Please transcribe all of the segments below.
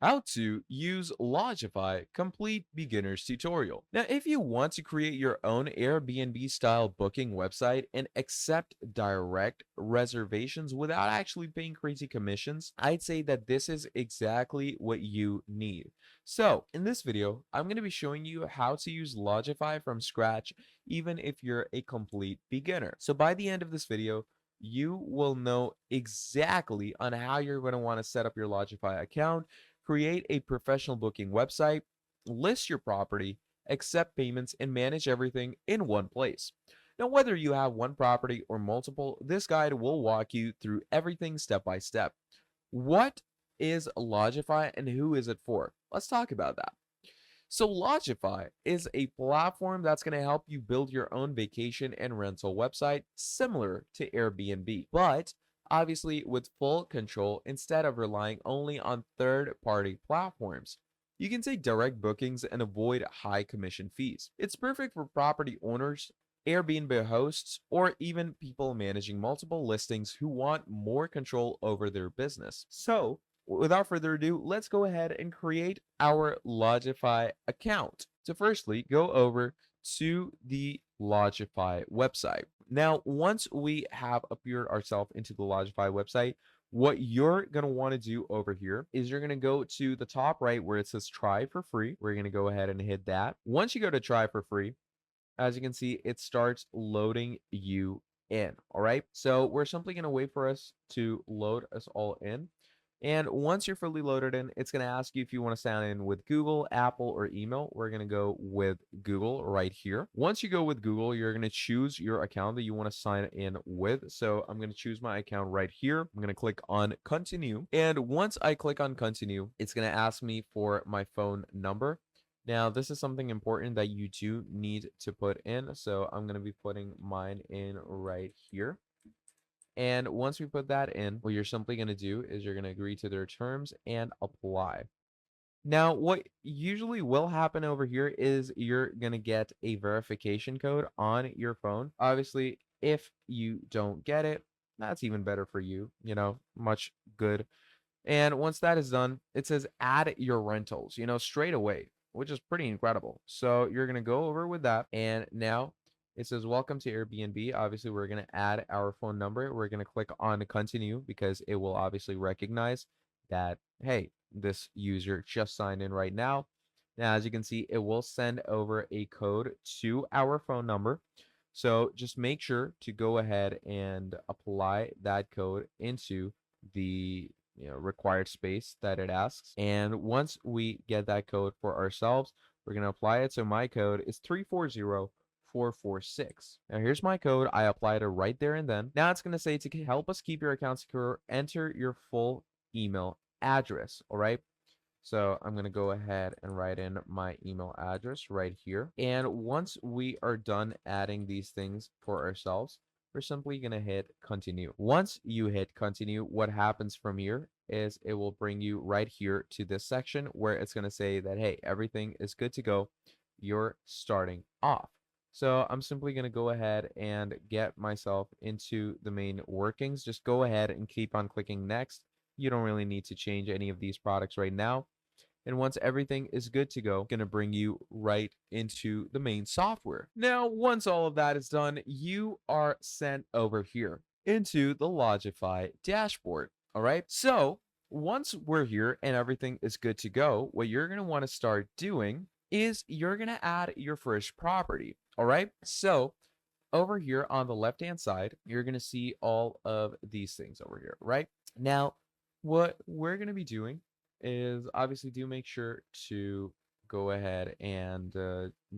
How to use Lodgify complete beginner's tutorial. Now, if you want to create your own Airbnb style booking website and accept direct reservations without actually paying crazy commissions, I'd say that this is exactly what you need. So, in this video, I'm going to be showing you how to use Lodgify from scratch, even if you're a complete beginner. So, by the end of this video, you will know exactly on how you're going to want to set up your Lodgify account, create a professional booking website, list your property, accept payments, and manage everything in one place. Now, whether you have one property or multiple, this guide will walk you through everything step by step. What is Lodgify and who is it for? Let's talk about that. So, Lodgify is a platform that's going to help you build your own vacation and rental website similar to Airbnb, but obviously with full control instead of relying only on third party platforms. You can take direct bookings and avoid high commission fees. It's perfect for property owners, Airbnb hosts, or even people managing multiple listings who want more control over their business. So, without further ado, let's go ahead and create our Lodgify account. So firstly, go over to the Lodgify website. Now, once we have appeared ourselves into the Lodgify website, what you're going to want to do over here is you're going to go to the top right where it says try for free. We're going to go ahead and hit that. Once you go to try for free, as you can see, it starts loading you in. All right. So we're simply going to wait for us to load us all in. And once you're fully loaded in, it's going to ask you if you want to sign in with Google, Apple, or email. We're going to go with Google right here. Once you go with Google, you're going to choose your account that you want to sign in with. So I'm going to choose my account right here. I'm going to click on continue. And once I click on continue, it's going to ask me for my phone number. Now, this is something important that you do need to put in. So I'm going to be putting mine in right here. And once we put that in, what you're simply going to do is you're going to agree to their terms and apply. Now, what usually will happen over here is you're going to get a verification code on your phone. Obviously, if you don't get it, that's even better for you, much good. And once that is done, it says add your rentals, straight away, which is pretty incredible. So you're going to go over with that. And now it says welcome to Airbnb. Obviously, we're going to add our phone number. We're going to click on continue because it will obviously recognize that, hey, this user just signed in right now. Now, as you can see, it will send over a code to our phone number. So just make sure to go ahead and apply that code into the required space that it asks. And once we get that code for ourselves, we're going to apply it. So my code is 340446. Now here's my code. I applied it right there and then. Now it's going to say to help us keep your account secure, enter your full email address. All right. So I'm going to go ahead and write in my email address right here. And once we are done adding these things for ourselves, we're simply going to hit continue. Once you hit continue, what happens from here is it will bring you right here to this section where it's going to say that, hey, everything is good to go. You're starting off. So I'm simply going to go ahead and get myself into the main workings. Just go ahead and keep on clicking next. You don't really need to change any of these products right now. And once everything is good to go, going to bring you right into the main software. Now, once all of that is done, you are sent over here into the Lodgify dashboard. All right. So once we're here and everything is good to go, what you're going to want to start doing is you're going to add your first property. All right. So over here on the left hand side, you're going to see all of these things over here, right? Now, what we're going to be doing is obviously do make sure to go ahead and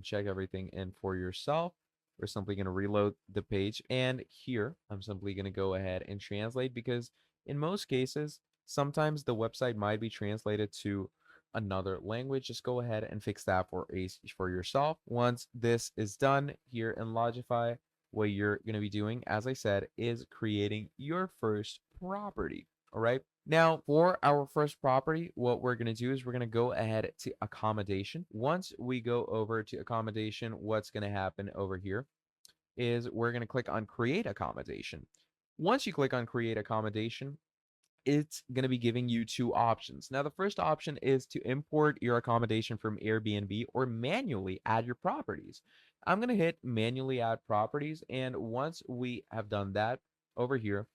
check everything in for yourself. We're simply going to reload the page. And here, I'm simply going to go ahead and translate because in most cases, sometimes the website might be translated to another language. Just go ahead and fix that for yourself. Once this is done here in Logify, what you're going to be doing, as I said, is creating your first property. All right. Now, for our first property, what we're going to do is we're going to go ahead to accommodation. Once we go over to accommodation, what's going to happen over here is we're going to click on create accommodation. Once you click on create accommodation, it's going to be giving you two options. Now, the first option is to import your accommodation from Airbnb or manually add your properties. I'm going to hit manually add properties. And once we have done that, over here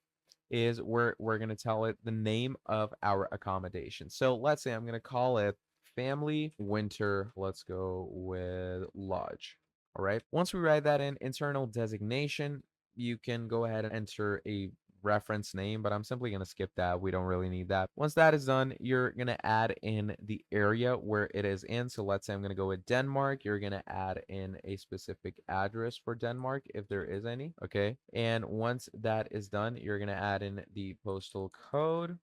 is where we're going to tell it the name of our accommodation. So let's say I'm going to call it family winter. Let's go with lodge. All right. Once we write that in internal designation, you can go ahead and enter a reference name, but I'm simply going to skip that. We don't really need that. Once that is done, you're going to add in the area where it is in. So let's say I'm going to go with Denmark. You're going to add in a specific address for Denmark if there is any. Okay. And once that is done, you're going to add in the postal code.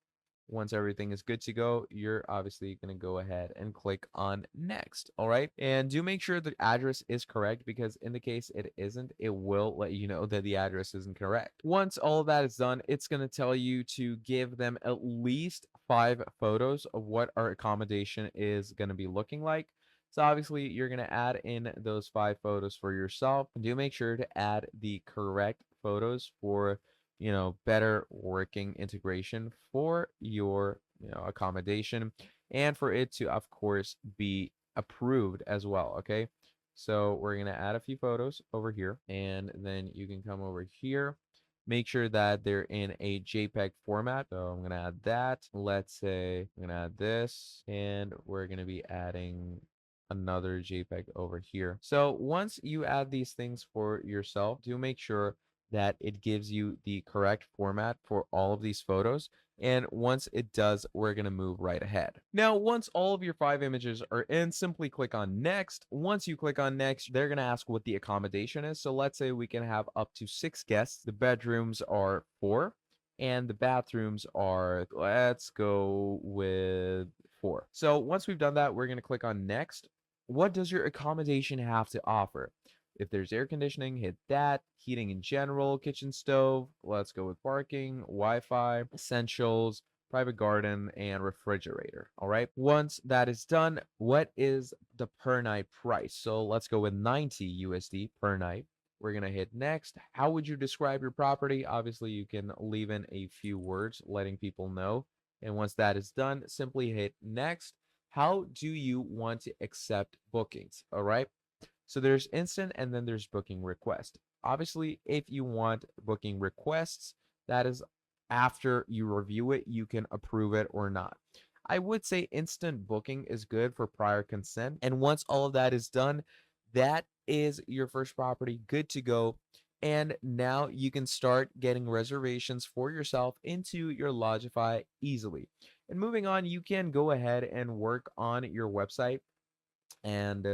Once everything is good to go, you're obviously going to go ahead and click on next. All right. And do make sure the address is correct, because in the case it isn't, it will let you know that the address isn't correct. Once all of that is done, it's going to tell you to give them at least 5 photos of what our accommodation is going to be looking like. So obviously you're going to add in those 5 photos for yourself. And do make sure to add the correct photos for better working integration for your, accommodation, and for it to, of course, be approved as well. Okay. So we're going to add a few photos over here, and then you can come over here. Make sure that they're in a JPEG format. So I'm going to add that. Let's say I'm going to add this, and we're going to be adding another JPEG over here. So once you add these things for yourself, do make sure that it gives you the correct format for all of these photos. And once it does, we're going to move right ahead. Now, once all of your 5 images are in, simply click on next. Once you click on next, they're going to ask what the accommodation is. So let's say we can have up to 6 guests. The bedrooms are 4 and the bathrooms are, let's go with 4. So once we've done that, we're going to click on next. What does your accommodation have to offer? If there's air conditioning, hit that. Heating in general, kitchen stove. Let's go with parking, Wi-Fi, essentials, private garden, and refrigerator. All right. Once that is done, what is the per night price? So let's go with 90 USD per night. We're going to hit next. How would you describe your property? Obviously, you can leave in a few words letting people know. And once that is done, simply hit next. How do you want to accept bookings? All right. So there's instant and then there's booking request. Obviously, if you want booking requests, that is after you review it, you can approve it or not. I would say instant booking is good for prior consent. And once all of that is done, that is your first property good to go. And now you can start getting reservations for yourself into your Lodgify easily. And moving on, you can go ahead and work on your website and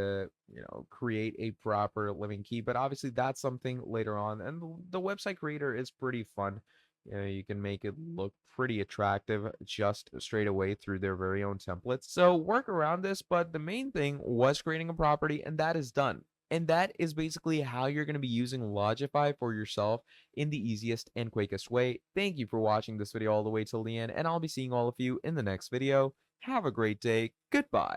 create a proper living key, but obviously that's something later on. And the website creator is pretty fun. You can make it look pretty attractive just straight away through their very own templates. So work around this, but the main thing was creating a property, and that is done. And that is basically how you're going to be using Lodgify for yourself in the easiest and quickest way. Thank you for watching this video all the way till the end, and I'll be seeing all of you in the next video. Have a great day. Goodbye.